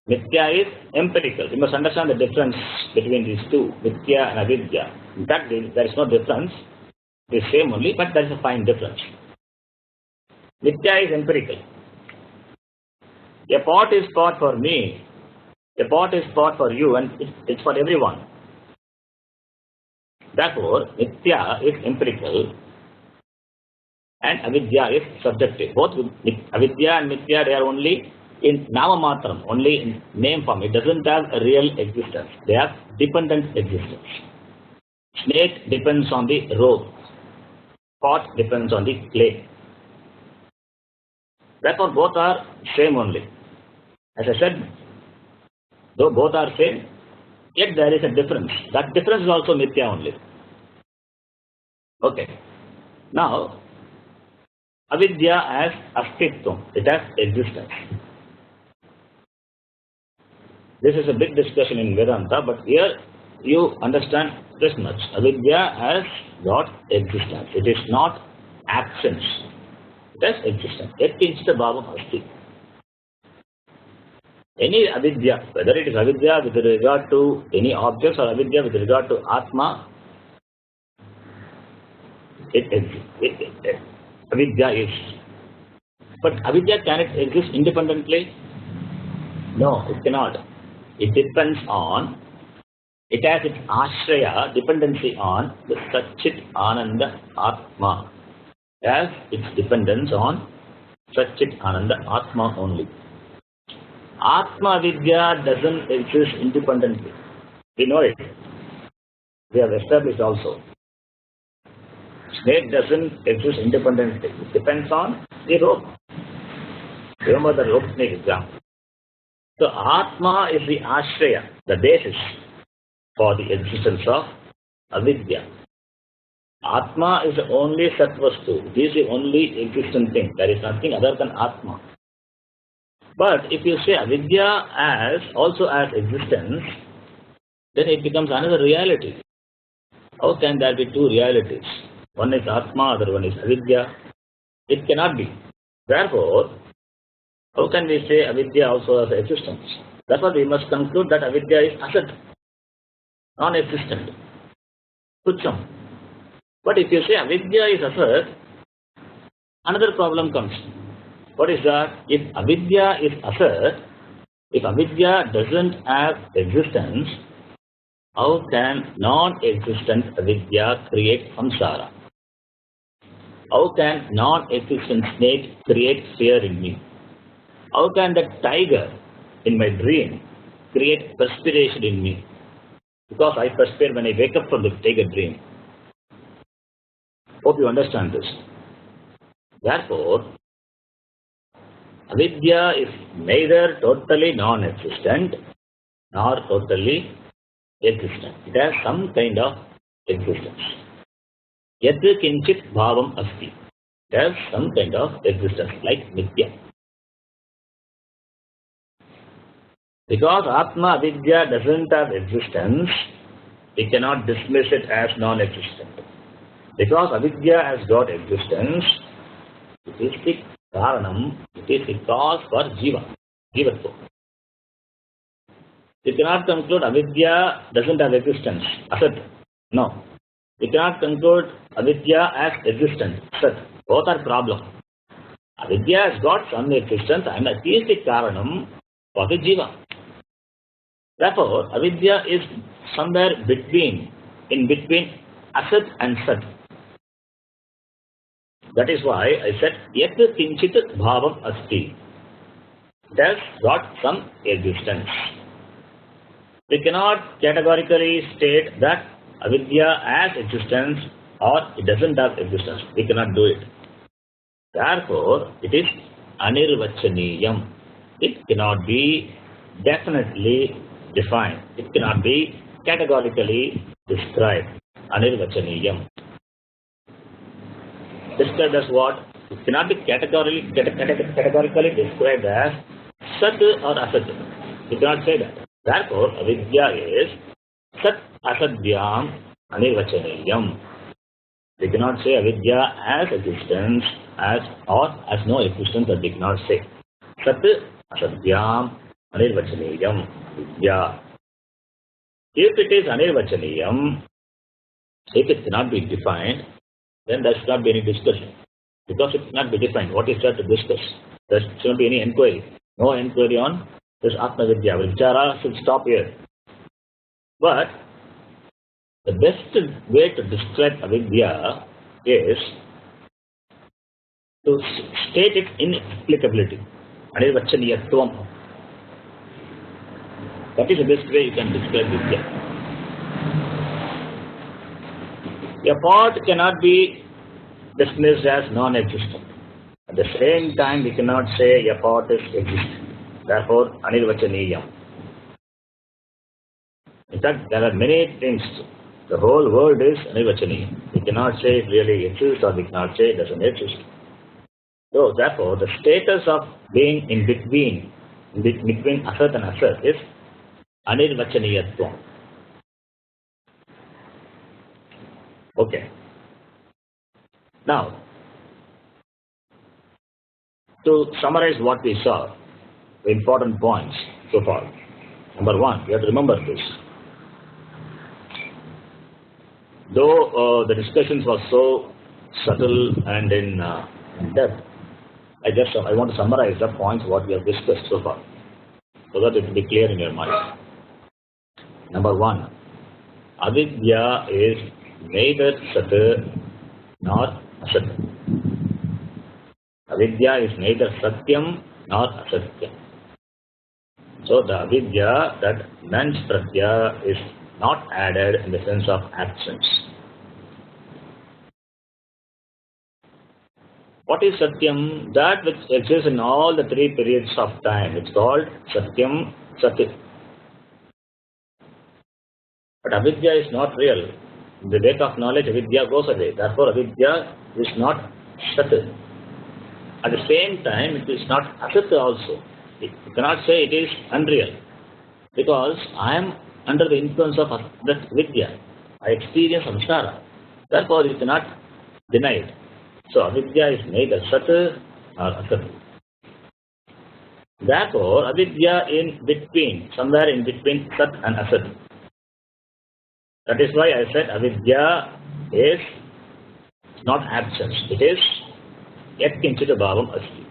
[SPEAKER 1] Mithya is empirical. You must understand the difference between these two, mithya and avidya. In fact, there is no difference. It is same only, but there is a fine difference. Mithya is empirical. A pot is pot for me, a pot is pot for you, and it's for everyone. Therefore, mithya is empirical and avidya is subjective. Both avidya and mithya, they are only in namamatram, only in name form. It doesn't have a real existence. They have dependent existence. Snake depends on the rope. Pot depends on the clay. Therefore, both are same only. As I said, though both are same, yet there is a difference. That difference is also mithya only. Okay. Now, avidya has astitvam. It has existence. This is a big discussion in Vedanta, but here you understand this much. Avidya has got existence. It is not absence. It has existence. Yet kinchita bhavam asti. Any avidya, whether it is avidya with regard to any objects or avidya with regard to Atma, it exists. Avidya is. But avidya, can it exist independently? No, it cannot. It depends on, it has its ashraya, dependency on the Satchit Ananda Atma. It has its dependence on Satchit Ananda Atma only. Atma Vidya doesn't exist independently. We know it. We have established also. Snake doesn't exist independently. It depends on the rope. Remember the rope snake example. So Atma is the ashraya, the basis for the existence of avidya. Atma is the only satvastu. It is the only existent thing. There is nothing other than Atma. But if you say avidya also as existence, then it becomes another reality. How can there be two realities? One is Atma, other one is avidya. It cannot be. Therefore, how can we say avidya also has existence? Therefore, we must conclude that avidya is asat, non-existent, tucham. But if you say avidya is asat, another problem comes. What is that? If avidya is asat, if avidya doesn't have existence, how can non-existent avidya create samsara? How can non-existent snake create fear in me? How can the tiger in my dream create perspiration in me? Because I perspire when I wake up from the tiger dream. Hope you understand this. Therefore, avidya is neither totally non-existent nor totally existent. It has some kind of existence. Yat kinchit bhavam asti. It has some kind of existence, like mithya. Because Atma Avidya doesn't have existence, we cannot dismiss it as non-existent. Because Avidya has got existence, it is the karanam, it is the cause for jiva, jivatva. We cannot conclude Avidya doesn't have existence, asat. No. We cannot conclude Avidya as existent, sat. Both are problem. Avidya has got some existence and it is the karanam for the jiva. Therefore, avidya is somewhere in between asat and sat. That is why I said, yat kinchit bhavam asti. It has got some existence. We cannot categorically state that avidya has existence or it doesn't have existence. We cannot do it. Therefore, it is anirvachaniyam. It cannot be definitely defined. It cannot be categorically describe. Anirvachaniyam. Described as what? It cannot be categorically described as Sat or Asat. You cannot say that. Therefore, avidya is Sat Asadhyam Anirvachaniyam. We cannot say avidya as existence as or as no existence that we cannot say. Sat Asadhyam Anirvachaniyam Vidya. If it is Anirvachaniyam, if it cannot be defined, then there should not be any discussion. Because it cannot be defined, what is there to discuss? There should not be any inquiry. No inquiry on this Atma Vidya. Vichara should stop here. But the best way to describe avidya is to state its inexplicability. Anirvachaniyatvam. That is the best way you can describe vidya. A part cannot be dismissed as non-existent. At the same time, we cannot say a part is existent. Therefore, anirvachaniyam. In fact, there are many things. The whole world is anirvachaniyam. We cannot say it really exists or we cannot say it doesn't exist. So, therefore, the status of being in between asat and asat is anirvachaniyatvam. Okay. Now, to summarize what we saw, the important points so far. Number one, you have to remember this. Though the discussions were so subtle and in depth, I want to summarize the points what we have discussed so far, so that it will be clear in your mind. Number one, avidya is neither sat nor asat. Avidya is neither satyam nor asatyam. So the avidya, that mens pratya, is not added in the sense of absence. What is satyam? That which exists in all the three periods of time. It's called satyam, sat. But avidya is not real. In the wake of knowledge, avidya goes away. Therefore, avidya is not sat. At the same time, it is not asat also. You cannot say it is unreal, because I am under the influence of that vidya. I experience samsara. Therefore, you cannot deny it. So, avidya is neither sat nor asat. Therefore, avidya in between, somewhere in between sat and asat. That is why I said avidya is not absence. It is yet kinchita bhavam asti.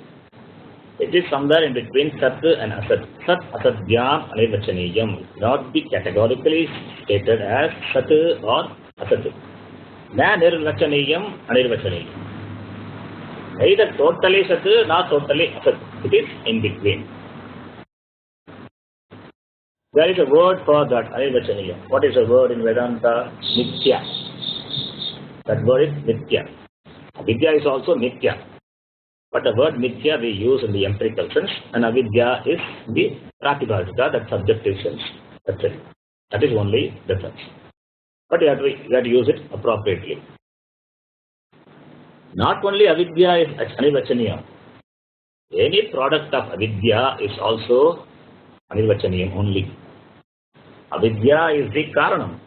[SPEAKER 1] It is somewhere in between sat and asat. Sat asadhyam anirvachaniyam. It cannot be categorically stated as sat or asat. Na nirvachaniyam anirvachaniyam. Neither totally sat nor totally asat. It is in between. There is a word for that, anirvachaniyam. What is the word in Vedanta? Nitya. That word is nitya. Vidya is also nitya. But the word nitya we use in the empirical sense, and avidya is the pratibhadika, that subjective sense. That's it. That is only difference. But you have to use it appropriately. Not only avidya is anirvachaniyam. Any product of avidya is also anirvachaniyam only. Avidya is the karanam.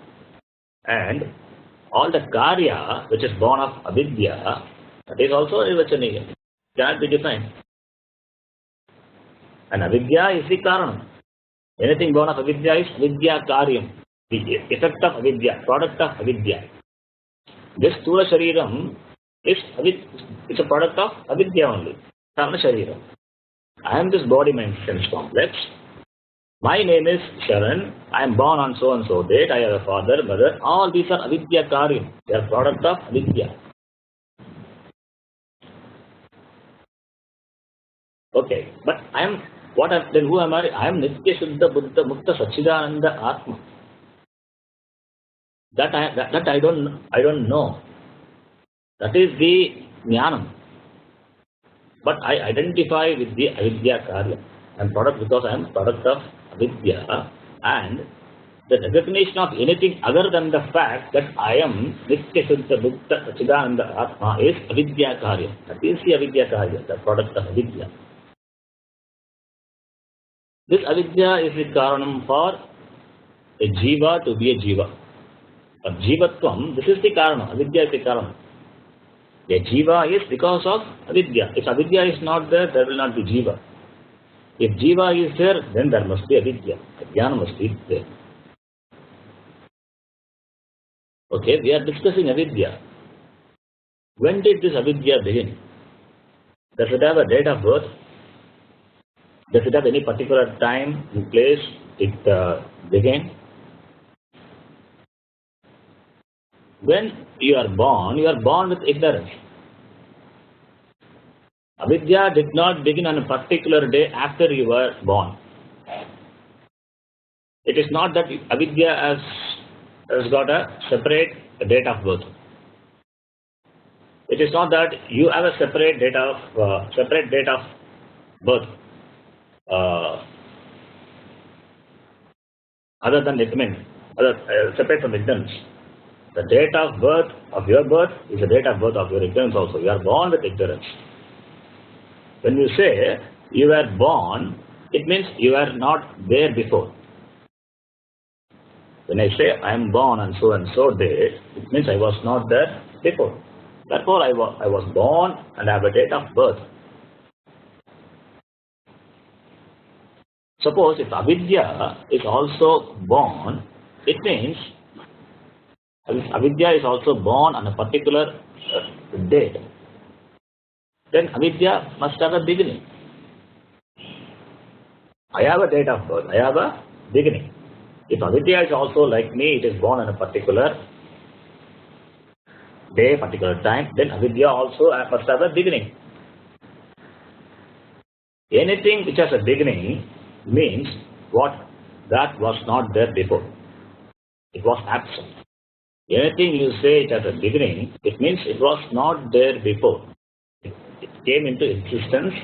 [SPEAKER 1] And all the karya which is born of avidya, that is also anirvachaniyam. Cannot be defined. And avidya is the karanam. Anything born of avidya is avidya karyam. The effect of avidya, product of avidya. This Sthula Shariram is it's a product of avidya only. Karana Shariram. I am this body mind sense complex. My name is Sharan. I am born on so and so date. I have a father, mother. All these are avidya karyam. They are product of avidya. Okay, but then who am I? I am Nitya Shuddha Buddha Mukta Satchidananda Atma. That I don't know. That is the jnanam. But I identify with the avidya karya. I am product because I am product of avidya, and the recognition of anything other than the fact that I am Nitya Siddha Bhukta Chidananda Atma is avidya karya. That is the avidya karya, the product of avidya. This avidya is the karanam for a jiva to be a jiva. For jivatvam, this is the karanam. Avidya is the karanam. A jiva is because of avidya. If avidya is not there, there will not be jiva. If jiva is there, then there must be avidya. Jnana must be there. Okay, we are discussing avidya. When did this avidya begin? Does it have a date of birth? Does it have any particular time and place it began? When you are born with ignorance. Avidya did not begin on a particular day after you were born. It is not that avidya has got a separate date of birth. It is not that you have a separate date of birth. Other than ignorance, separate from ignorance. The date of birth of your birth is the date of birth of your ignorance also. You are born with ignorance. When you say you were born, it means you were not there before. When I say I am born on so and so day, it means I was not there before. Therefore, I was born and I have a date of birth. Suppose if avidya is also born, it means avidya is also born on a particular date. Then avidya must have a beginning. I have a date of birth. I have a beginning. If avidya is also like me, it is born on a particular day, particular time, then avidya also must have a beginning. Anything which has a beginning means what? That was not there before. It was absent. Anything you say it has a beginning, it means it was not there before. It came into existence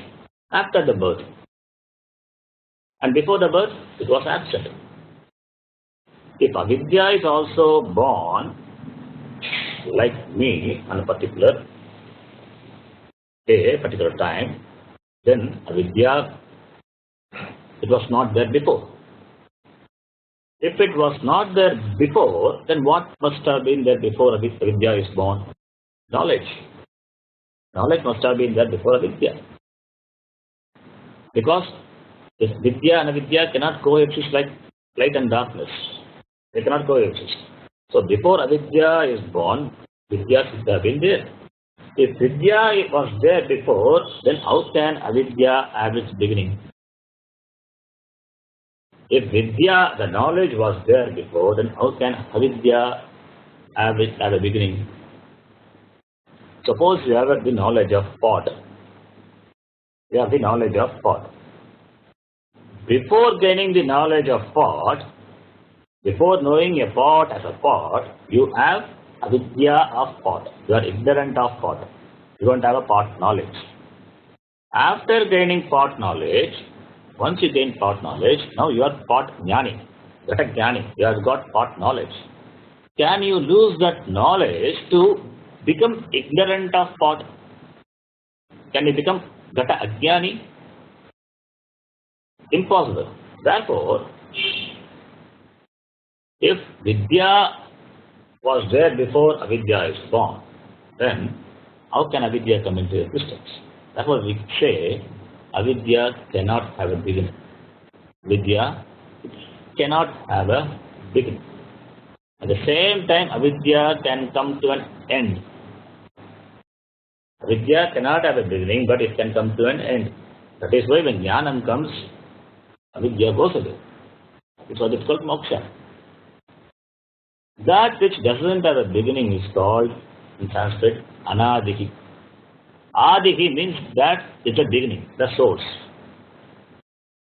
[SPEAKER 1] after the birth. And before the birth, it was absent. If avidya is also born, like me, on a particular day, particular time, then avidya, it was not there before. If it was not there before, then what must have been there before avidya is born? Knowledge. Knowledge must have been there before avidya. Because if vidya and avidya cannot coexist like light and darkness. They cannot coexist. So before avidya is born, vidya should have been there. If vidya was there before, then how can avidya have its beginning? If vidya, the knowledge was there before, then how can avidya have a beginning? Suppose you have the knowledge of pot. You have the knowledge of pot. Before gaining the knowledge of pot, before knowing a pot as a pot, you have avidya of pot. You are ignorant of pot. You don't have a pot knowledge. After gaining pot knowledge, once you gain pot knowledge, now you are pot jnani. Gata jnani. You have got pot knowledge. Can you lose that knowledge to become ignorant of pot? Can you become gata ajnani? Impossible. Therefore, if vidya was there before avidya is born, then how can avidya come into existence? That's what we say, avidya cannot have a beginning. Vidya cannot have a beginning. At the same time, avidya can come to an end. Avidya cannot have a beginning, but it can come to an end. That is why when jnanam comes, avidya goes away. It's what it's called moksha. That which doesn't have a beginning is called, in Sanskrit, anadihi. Adihi means that it's a beginning, the source.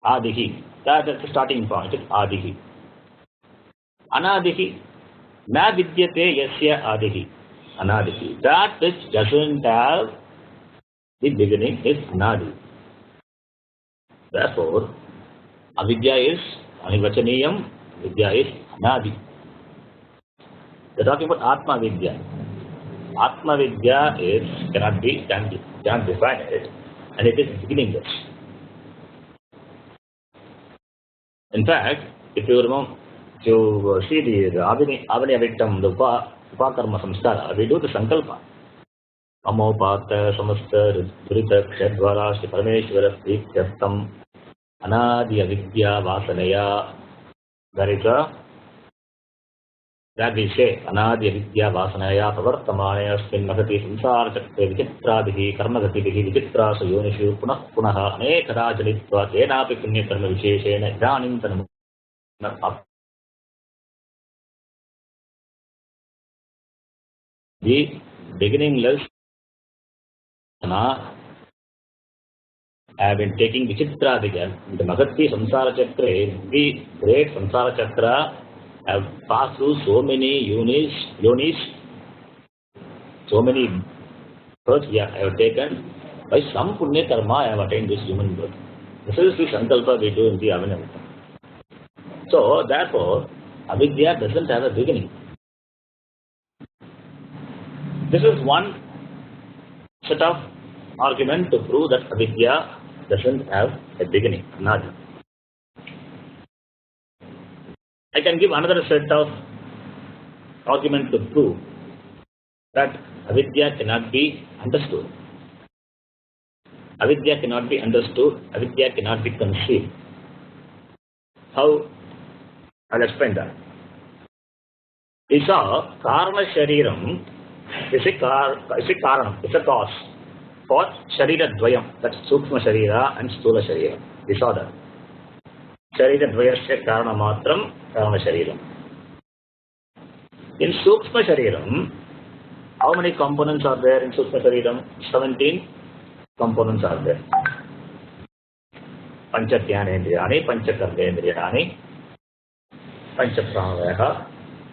[SPEAKER 1] Adihi. That's the starting point. It's adihi. Anadihi. Na vidyate yasya adihi. Anadihi. That which doesn't have the beginning is anadi. Therefore, avidya is anivachaniyam Vidya is anadi. They're talking about Atma Vidya. Atma Vidya cannot define it, and it is beginningless. In fact, if you remember, to see the Avani Avittam, the Upakarma Samskara, we do the Sankalpa. Amopata, Samasta, Durita, Kshadvara, Shri Parameshwara, Prityastam, Anadi Avidya, Vasanaya. That we say, Anadi Avidya, Vasanaya, Pavartamaya, Spin Mahati, Samsara, Chakre, Vichitradihi, Karmagatihi, Vichitra, Yonishu, Punah Punaha, Anekara, Janitva, Kenapi Punya Karma Visheshena, Idanim Tanam. The beginningless I have been taking Vichitra Digan, the Magati Samsara Chakra, the great Samsara Chakra have passed through so many yonis, so many births I have taken. By some Punya Karma I have attained this human birth. This is the Sankalpa we do in the Avinam. So, therefore, Avidya doesn't have a beginning. This is one set of argument to prove that Avidya doesn't have a beginning. Not. I can give another set of argument to prove that Avidya cannot be understood. Avidya cannot be understood, Avidya cannot be conceived. How? I'll explain that. We saw Karma Shariram is a Karanam, it's a cause for Sharira Dvayam, that's Sukshma Sharira and Stula Sharira. We saw that. Sharira Dvayasya Karana Matram, Karma Shariram. In Sukshma Shariram, how many components are there in Sukshma Shariram? 17 components are there. Panchatyānendriyāni, Panchakarmendriyāni, Panchapranavayaha,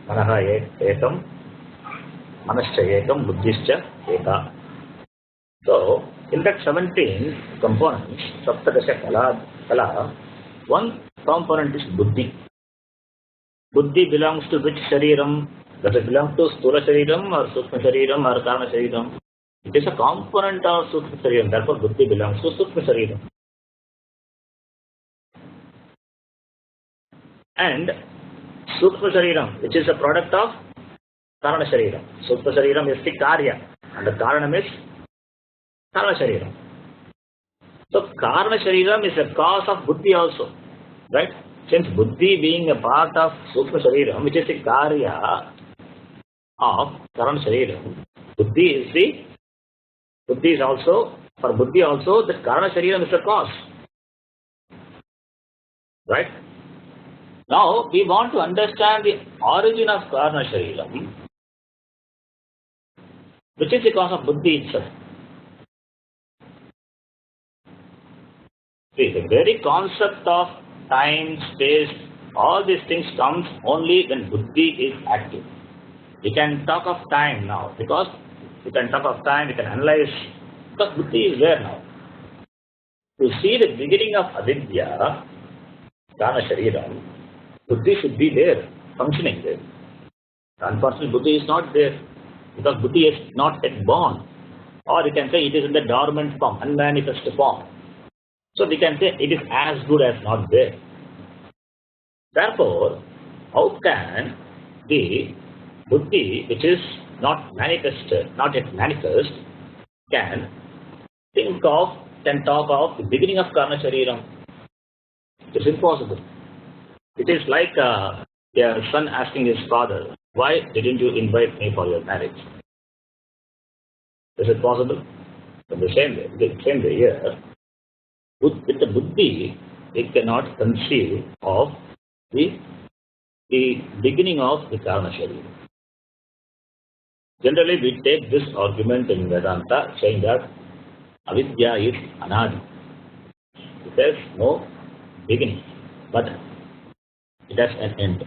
[SPEAKER 1] Manaha Ekam, Manascha Ekam, Buddhischa Eka. So, in that 17 components, Saptadasha Kala, one component is Buddhi. Buddhi belongs to which Shariram? Does it belong to Sthula Shariram or Sukshma Shariram or Karma Shariram? It is a component of Sukshma Shariram, therefore Buddhi belongs to Sukshma Shariram. And Sukshma Shariram, which is a product of Karana Shariram. Sukshma Shariram is the Karya, and the Karanam is Karana Shariram. So Karana Shariram is a cause of Buddhi also, right? Since Buddhi being a part of Sukshma Shariram, which is the Karya of Karana Shariram, Buddhi is also, for Buddhi also, the Karana Shariram is a cause. Right? Now, we want to understand the origin of Karana Shariram, which is the cause of Buddhi itself. See, the very concept of time, space, all these things comes only when Buddhi is active. We can talk of time now, because we can talk of time, we can analyze, because Buddhi is there now. To see the beginning of Avidya, Karana Shariram, Buddhi should be there, functioning there. Unfortunately, Buddhi is not there, because Buddhi is not yet born. Or you can say it is in the dormant form, unmanifest form. So we can say it is as good as not there. Therefore, how can the Buddhi, which is not manifested, not yet manifest, can talk of the beginning of Karana Shariram? It is impossible. It is like a son asking his father, why didn't you invite me for your marriage? Is it possible? In the same way here, with the Buddhi, it cannot conceive of the beginning of the Karana Shariram. Generally, we take this argument in Vedanta saying that Avidya is Anadi. It has no beginning, but it has an end.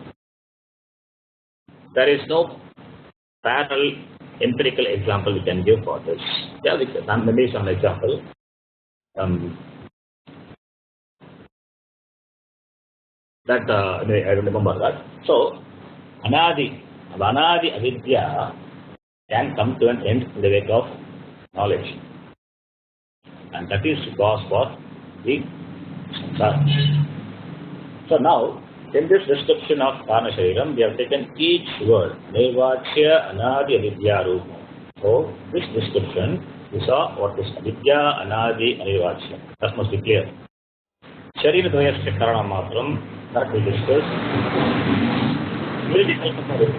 [SPEAKER 1] There is no parallel empirical example we can give for this. Yeah, maybe some example. That anyway, I don't remember that. So, anadi avidya can come to an end in the wake of knowledge, and that is cause for the samsara. So now, in this description of Kana Shariram, we have taken each word, Nirvachya Anadi Avidya Rupa. So, this description, we saw what is Avidya Anadi Nirvachya. That must be clear. Sharira Dvayasya Karana Matram, that we discussed. Very difficult,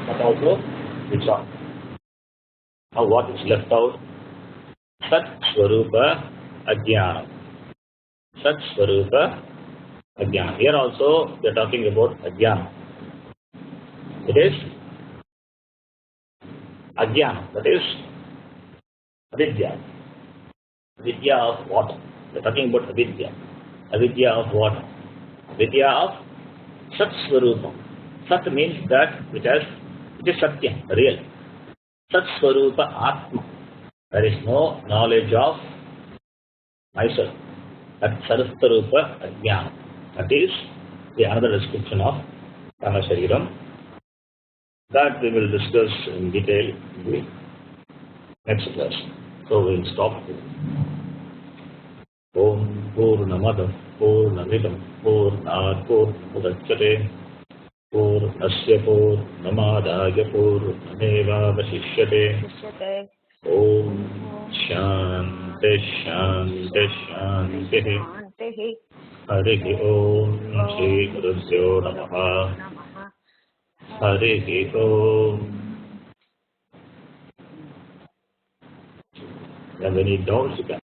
[SPEAKER 1] but also we saw. Now, what is left out? Sat Swarupa Ajnana. Sat Swarupa Ajnana. Here also we are talking about Ajnana. It is Ajnana, that is Avidya. Avidya of what? We are talking about Avidya. Avidya of what? Avidya of Sat Swarupa. Sat means that which is Satya, real. Sat Swarupa Atma. There is no knowledge of myself. That Sarastharupa Ajnana. That is the another description of Kana Shariram. That we will discuss in detail in the next class. So we will stop here. Om Purnamada Purnamidam Purnat Purnamudachyate Purnasya Purnamadaya Purnameva Vasishyate.
[SPEAKER 2] Drishyate.
[SPEAKER 1] Om Shanti Shanti Shanti.
[SPEAKER 2] Shantihi.
[SPEAKER 1] Harihi Om Shri Gurubhyo Namaha.
[SPEAKER 2] Namaha.
[SPEAKER 1] Harihi Om. Have any doubts you can